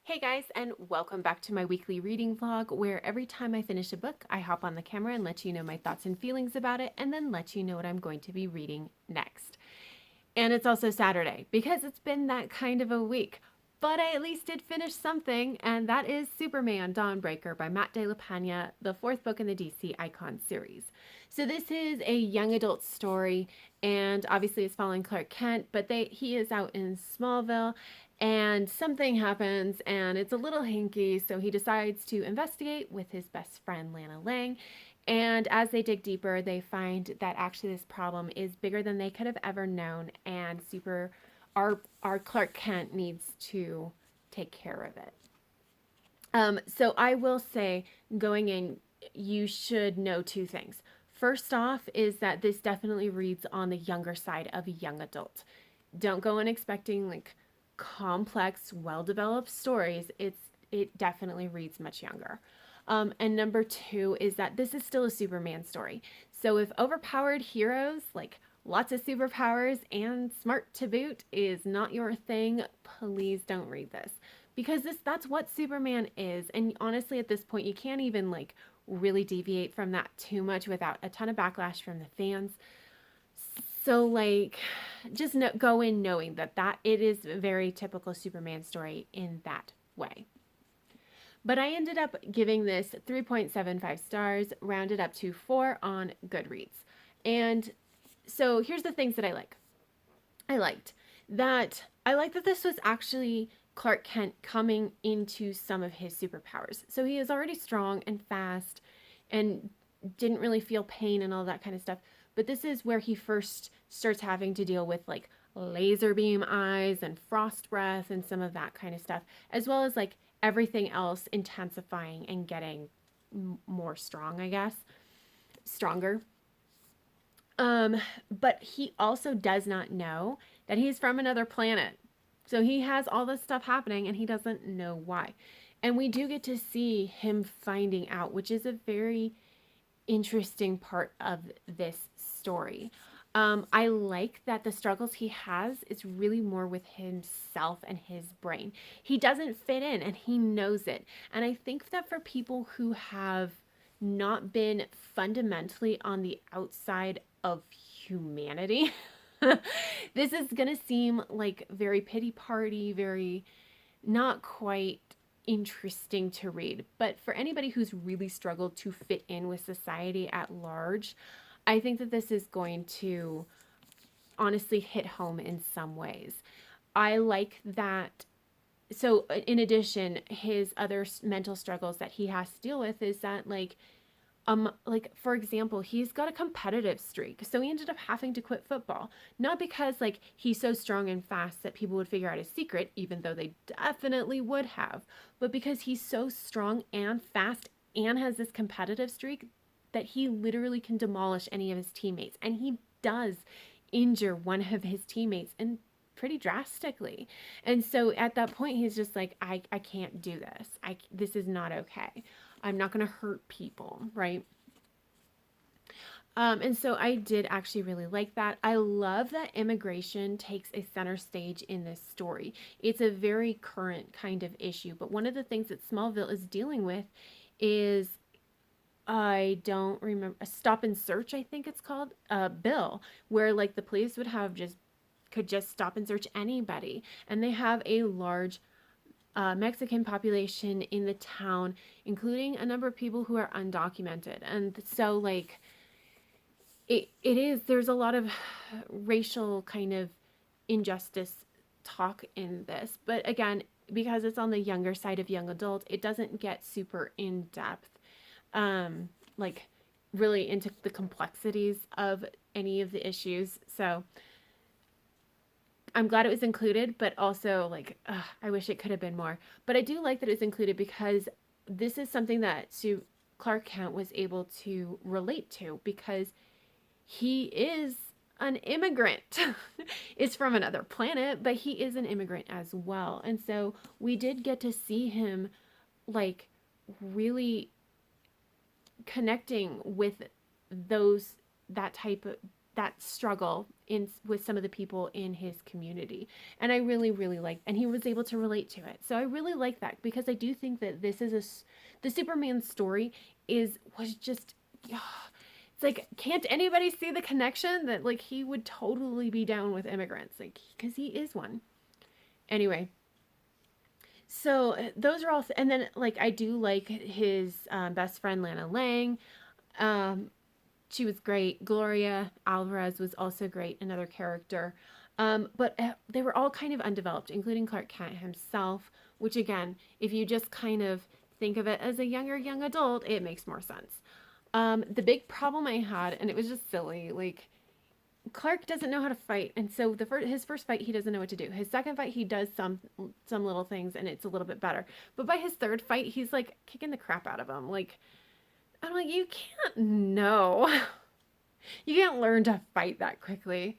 Hey guys, and welcome back to my weekly reading vlog where every time I finish a book, I hop on the camera and let you know my thoughts and feelings about it and then let you know what I'm going to be reading next. And it's also Saturday because it's been that kind of a week. But I at least did finish something, and that is Superman Dawnbreaker by Matt De La Peña, the fourth book in the DC Icon series. So this is a young adult story, and obviously it's following Clark Kent, but he is out in Smallville, and something happens, and it's a little hinky, so he decides to investigate with his best friend Lana Lang. And as they dig deeper, they find that actually this problem is bigger than they could have ever known, and our Clark Kent needs to take care of it. So I will say, going in, you should know two things. First off, is that this definitely reads on the younger side of a young adult. Don't go in expecting like complex, well-developed stories. It definitely reads much younger. And number two is that this is still a Superman story. So if overpowered heroes, like lots of superpowers and smart to boot, is not your thing, please don't read this. Because that's what Superman is. And honestly, at this point, you can't even like really deviate from that too much without a ton of backlash from the fans. So like just go in knowing that it is a very typical Superman story in that way. But I ended up giving this 3.75 stars, rounded up to 4 on Goodreads. And so here's the things that I like. I liked that this was actually Clark Kent coming into some of his superpowers. So he is already strong and fast and didn't really feel pain and all that kind of stuff. But this is where he first starts having to deal with like laser beam eyes and frost breath and some of that kind of stuff, as well as like everything else intensifying and getting more strong, I guess, stronger. But he also does not know that he's from another planet. So he has all this stuff happening and he doesn't know why. And we do get to see him finding out, which is a very interesting part of this story. I like that the struggles he has is really more with himself and his brain. He doesn't fit in and he knows it. And I think that for people who have not been fundamentally on the outside of humanity, this is going to seem like very pity party, very not quite interesting to read. But for anybody who's really struggled to fit in with society at large, I think that this is going to honestly hit home in some ways. I like that. So, in addition, his other mental struggles that he has to deal with is that, like for example, he's got a competitive streak, so he ended up having to quit football, not because like he's so strong and fast that people would figure out his secret, even though they definitely would have, but because he's so strong and fast and has this competitive streak that he literally can demolish any of his teammates, and he does injure one of his teammates and pretty drastically. And so at that point he's just like, I can't do this. This is not okay. I'm not going to hurt people, right? And so I did actually really like that. I love that immigration takes a center stage in this story. It's a very current kind of issue, but one of the things that Smallville is dealing with is, I don't remember, a stop and search, I think it's called, bill, where like the police could just stop and search anybody. And they have a large Mexican population in the town, including a number of people who are undocumented. And so like there's a lot of racial kind of injustice talk in this. But again, because it's on the younger side of young adult, it doesn't get super in depth, like really into the complexities of any of the issues. So I'm glad it was included, but also like, I wish it could have been more. But I do like that it's included because this is something that Clark Kent was able to relate to, because he is an immigrant. It's from another planet, but he is an immigrant as well. And so we did get to see him like really connecting with that type of that struggle in with some of the people in his community. And I really, really like, and he was able to relate to it. So I really like that, because I do think that this is the Superman story was just, it's like, can't anybody see the connection that like he would totally be down with immigrants, like, because he is one. Anyway, so those are all, and then like I do like his best friend Lana Lang. Um, she was great. Gloria Alvarez was also great, another character. But they were all kind of undeveloped, including Clark Kent himself, which again, if you just kind of think of it as a young adult, it makes more sense. The big problem I had, and it was just silly, like Clark doesn't know how to fight, and so his first fight he doesn't know what to do. His second fight he does some little things, and it's a little bit better. But by his third fight, he's like kicking the crap out of him. Like I'm like, you can't know. You can't learn to fight that quickly.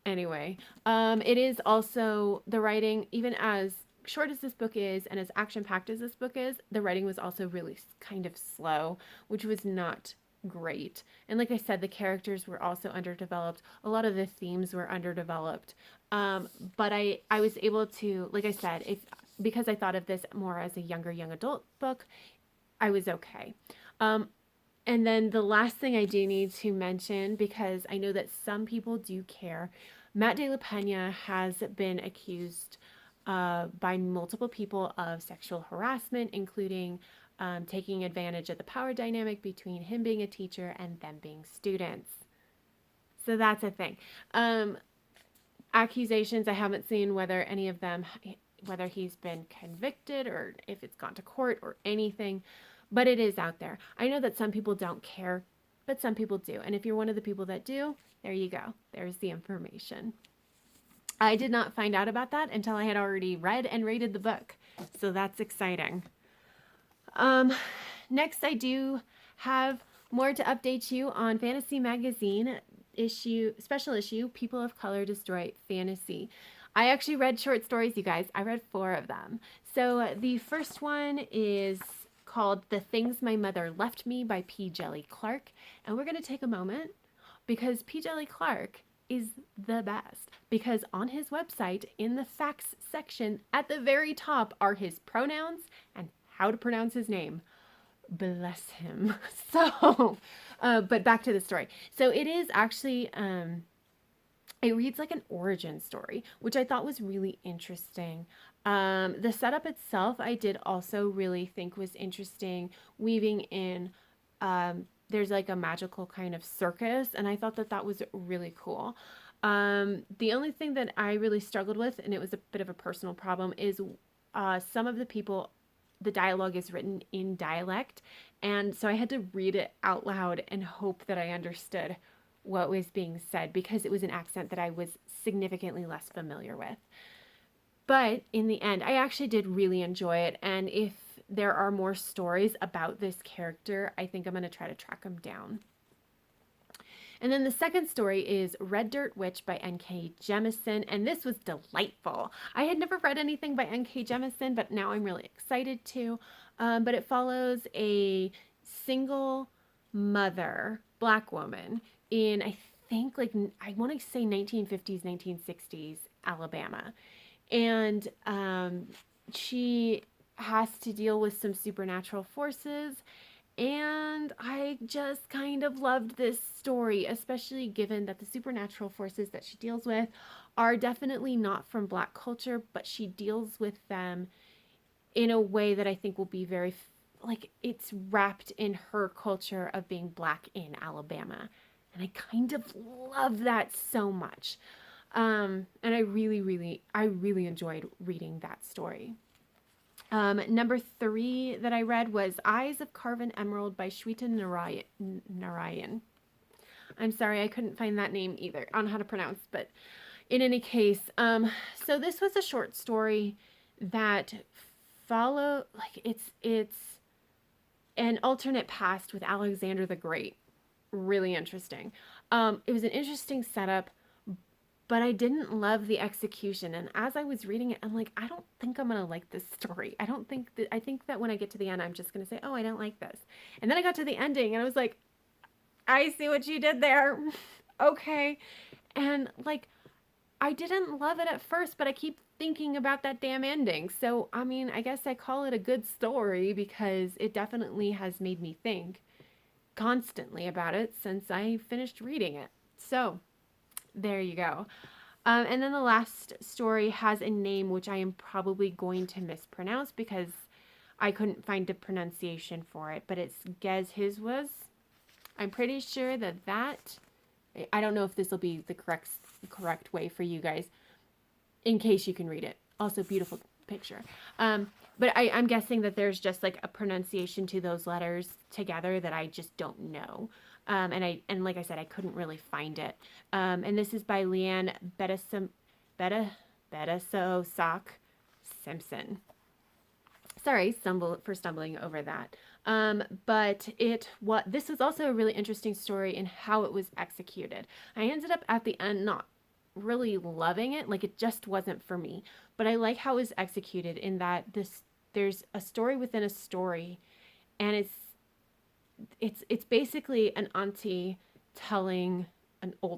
Anyway, it is also the writing, even as short as this book is and as action packed as this book is, the writing was also really kind of slow, which was not great. And like I said, the characters were also underdeveloped. A lot of the themes were underdeveloped. But I was able to, like I said, because I thought of this more as a young adult book, I was okay. And then the last thing I do need to mention, because I know that some people do care, Matt de la Peña has been accused by multiple people of sexual harassment, including taking advantage of the power dynamic between him being a teacher and them being students. So that's a thing. Accusations, I haven't seen whether any of them, whether he's been convicted or if it's gone to court or anything. But it is out there. I know that some people don't care, but some people do. And if you're one of the people that do, there you go. There's the information. I did not find out about that until I had already read and rated the book. So that's exciting. Next, I do have more to update you on Fantasty Magazine special issue, People of Color Destroy Fantasy. I actually read short stories, you guys. I read 4 of them. So the first one is called The Things My Mother Left Me by P. Djeli Clark. And we're going to take a moment because P. Djeli Clark is the best, because on his website in the facts section at the very top are his pronouns and how to pronounce his name. Bless him. So, but back to the story. So it is actually, it reads like an origin story, which I thought was really interesting. The setup itself, I did also really think was interesting, weaving in, there's like a magical kind of circus, and I thought that that was really cool. The only thing that I really struggled with, and it was a bit of a personal problem, is some of the people, the dialogue is written in dialect, and so I had to read it out loud and hope that I understood what was being said, because it was an accent that I was significantly less familiar with. But in the end, I actually did really enjoy it. And if there are more stories about this character, I think I'm going to try to track them down. And then the second story is Red Dirt Witch by N.K. Jemisin. And this was delightful. I had never read anything by N.K. Jemisin, but now I'm really excited to. But it follows a single mother, Black woman, in, I think, like, I want to say 1950s, 1960s Alabama. And she has to deal with some supernatural forces. And I just kind of loved this story, especially given that the supernatural forces that she deals with are definitely not from Black culture, but she deals with them in a way that I think will be very, like, it's wrapped in her culture of being Black in Alabama. And I kind of love that so much. And I really enjoyed reading that story. Number 3 that I read was Eyes of Carven Emerald by Shwetan Narayan. I'm sorry, I couldn't find that name either on how to pronounce, but in any case, so this was a short story that it's an alternate past with Alexander the Great. Really interesting. It was an interesting setup, but I didn't love the execution. And as I was reading it, I'm like, I don't think I'm going to like this story. I think that when I get to the end, I'm just going to say, oh, I don't like this. And then I got to the ending and I was like, I see what you did there. Okay. And like, I didn't love it at first, but I keep thinking about that damn ending. So, I mean, I guess I call it a good story because it definitely has made me think constantly about it since I finished reading it. So, there you go. And then the last story has a name which I am probably going to mispronounce because I couldn't find a pronunciation for it, but it's Gez His was. I'm pretty sure that I don't know if this will be the correct way for you guys in case you can read it. Also, beautiful picture. But I'm guessing that there's just like a pronunciation to those letters together that I just don't know. And like I said, I couldn't really find it. And this is by Leanne Betasosak Simpson. Sorry, stumbling over that. But this was also a really interesting story in how it was executed. I ended up at the end not really loving it, like it just wasn't for me. But I like how it was executed in that there's a story within a story, and it's basically an old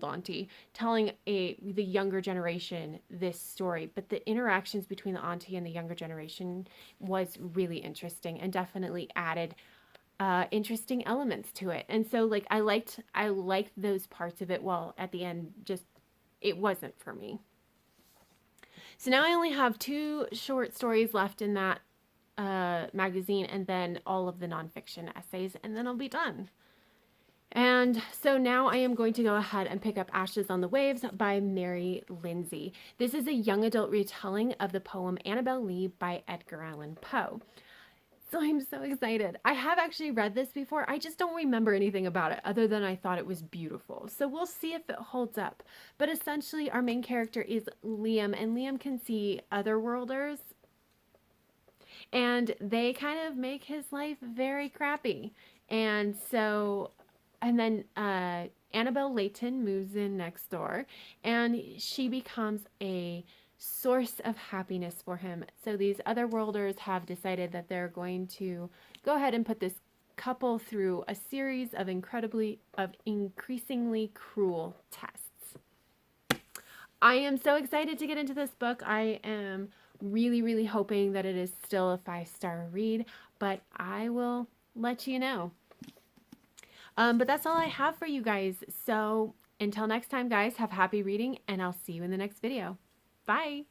auntie telling the younger generation this story, but the interactions between the auntie and the younger generation was really interesting and definitely added interesting elements to it. And so like I liked those parts of it. Well, at the end, just it wasn't for me. So now I only have 2 short stories left in that magazine, and then all of the nonfiction essays, and then I'll be done. And so now I am going to go ahead and pick up Ashes on the Waves by Mary Lindsey. This is a young adult retelling of the poem Annabel Lee by Edgar Allan Poe. So I'm so excited. I have actually read this before. I just don't remember anything about it other than I thought it was beautiful. So we'll see if it holds up. But essentially our main character is Liam, and Liam can see otherworlders. And they kind of make his life very crappy. And then Annabelle Layton moves in next door, and she becomes a source of happiness for him. So these otherworlders have decided that they're going to go ahead and put this couple through a series of increasingly cruel tests. I am so excited to get into this book. I am really, really hoping that it is still a 5-star read, but I will let you know. But that's all I have for you guys. So until next time, guys, have happy reading, and I'll see you in the next video. Bye.